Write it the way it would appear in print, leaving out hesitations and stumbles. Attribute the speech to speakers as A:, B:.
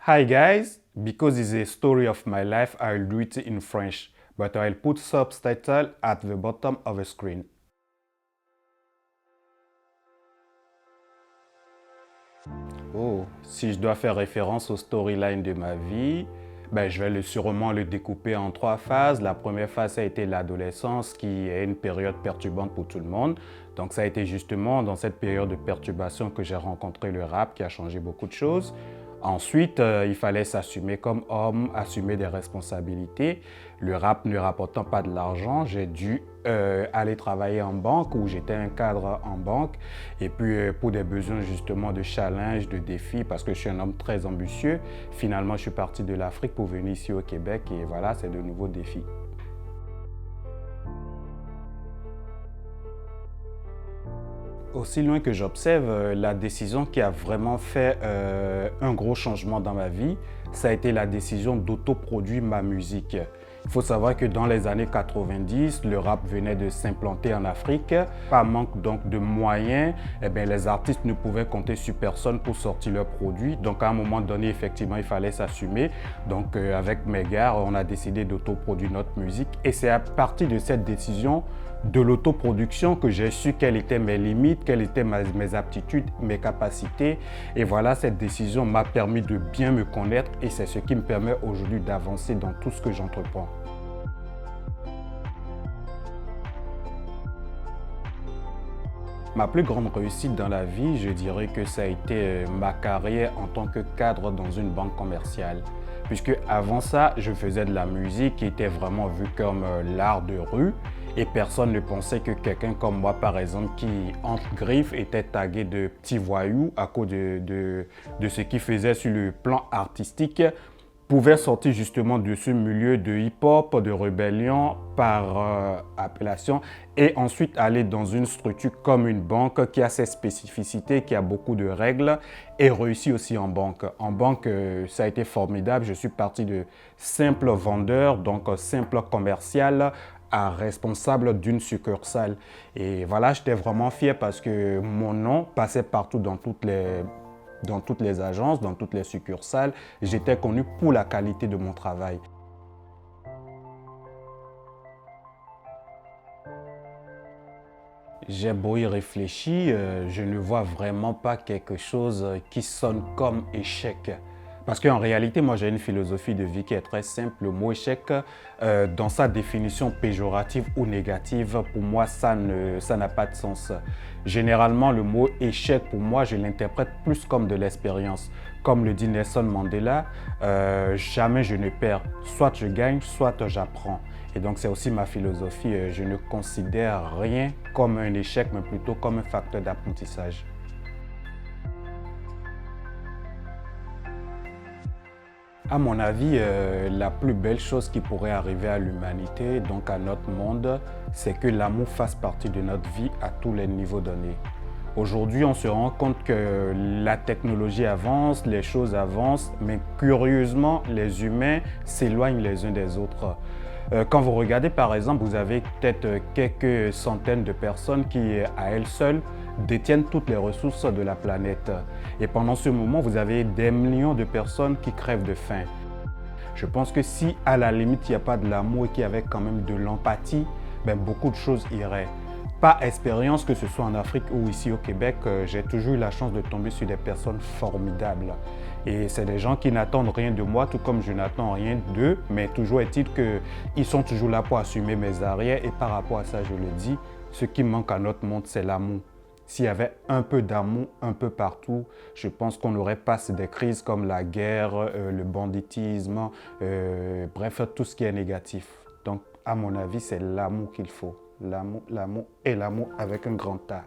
A: Hi guys, because it's a story of my life, I'll do it in French, but I'll put subtitle at the bottom of the screen. Oh, si je dois faire référence au storyline de ma vie, je vais sûrement le découper en trois phases. La première phase, ça a été l'adolescence, qui est une période perturbante pour tout le monde. Donc ça a été justement dans cette période de perturbation que j'ai rencontré le rap qui a changé beaucoup de choses. Ensuite, il fallait s'assumer comme homme, assumer des responsabilités. Le rap ne rapportant pas de l'argent, j'ai dû aller travailler en banque où j'étais un cadre en banque. Et puis pour des besoins justement de challenge, de défis, parce que je suis un homme très ambitieux, finalement je suis parti de l'Afrique pour venir ici au Québec et voilà, c'est de nouveaux défis. Aussi loin que j'observe, la décision qui a vraiment fait un gros changement dans ma vie, ça a été la décision d'autoproduire ma musique. Il faut savoir que dans les années 90, le rap venait de s'implanter en Afrique. Par manque donc de moyens, les artistes ne pouvaient compter sur personne pour sortir leurs produits. Donc à un moment donné, effectivement, il fallait s'assumer. Donc avec mes gars, on a décidé d'autoproduire notre musique. Et c'est à partir de cette décision de l'autoproduction que j'ai su quelles étaient mes limites, quelles étaient mes aptitudes, mes capacités. Et voilà, cette décision m'a permis de bien me connaître et c'est ce qui me permet aujourd'hui d'avancer dans tout ce que j'entreprends. Ma plus grande réussite dans la vie, je dirais que ça a été ma carrière en tant que cadre dans une banque commerciale. Puisque avant ça, je faisais de la musique qui était vraiment vue comme l'art de rue et personne ne pensait que quelqu'un comme moi, par exemple, qui entre griffes était tagué de petits voyous à cause de ce qu'il faisait sur le plan artistique pouvait sortir justement de ce milieu de hip-hop, de rébellion par appellation et ensuite aller dans une structure comme une banque qui a ses spécificités, qui a beaucoup de règles et réussi aussi en banque. En banque, ça a été formidable. Je suis parti de simple vendeur, donc simple commercial, à responsable d'une succursale. Et voilà, j'étais vraiment fier parce que mon nom passait partout dans toutes les agences, dans toutes les succursales. J'étais connu pour la qualité de mon travail. J'ai beau y réfléchir, je ne vois vraiment pas quelque chose qui sonne comme échec. Parce qu'en réalité, moi j'ai une philosophie de vie qui est très simple. Le mot échec, dans sa définition péjorative ou négative, pour moi, ça n'a pas de sens. Généralement, le mot échec, pour moi, je l'interprète plus comme de l'expérience. Comme le dit Nelson Mandela, jamais je ne perds. Soit je gagne, soit j'apprends. Et donc, c'est aussi ma philosophie. Je ne considère rien comme un échec, mais plutôt comme un facteur d'apprentissage. À mon avis, la plus belle chose qui pourrait arriver à l'humanité, donc à notre monde, c'est que l'amour fasse partie de notre vie à tous les niveaux donnés. Aujourd'hui, on se rend compte que la technologie avance, les choses avancent, mais curieusement, les humains s'éloignent les uns des autres. Quand vous regardez par exemple, vous avez peut-être quelques centaines de personnes qui, à elles seules, détiennent toutes les ressources de la planète. Et pendant ce moment, vous avez des millions de personnes qui crèvent de faim. Je pense que si à la limite, il n'y a pas de l'amour et qu'il y avait quand même de l'empathie, beaucoup de choses iraient. Par expérience, que ce soit en Afrique ou ici au Québec, j'ai toujours eu la chance de tomber sur des personnes formidables. Et c'est des gens qui n'attendent rien de moi, tout comme je n'attends rien d'eux, mais toujours est-il qu'ils sont toujours là pour assumer mes arrières. Et par rapport à ça, je le dis, ce qui manque à notre monde, c'est l'amour. S'il y avait un peu d'amour un peu partout, je pense qu'on n'aurait pas des crises comme la guerre, le banditisme, bref, tout ce qui est négatif. Donc, à mon avis, c'est l'amour qu'il faut. L'amour et l'amour avec un grand A.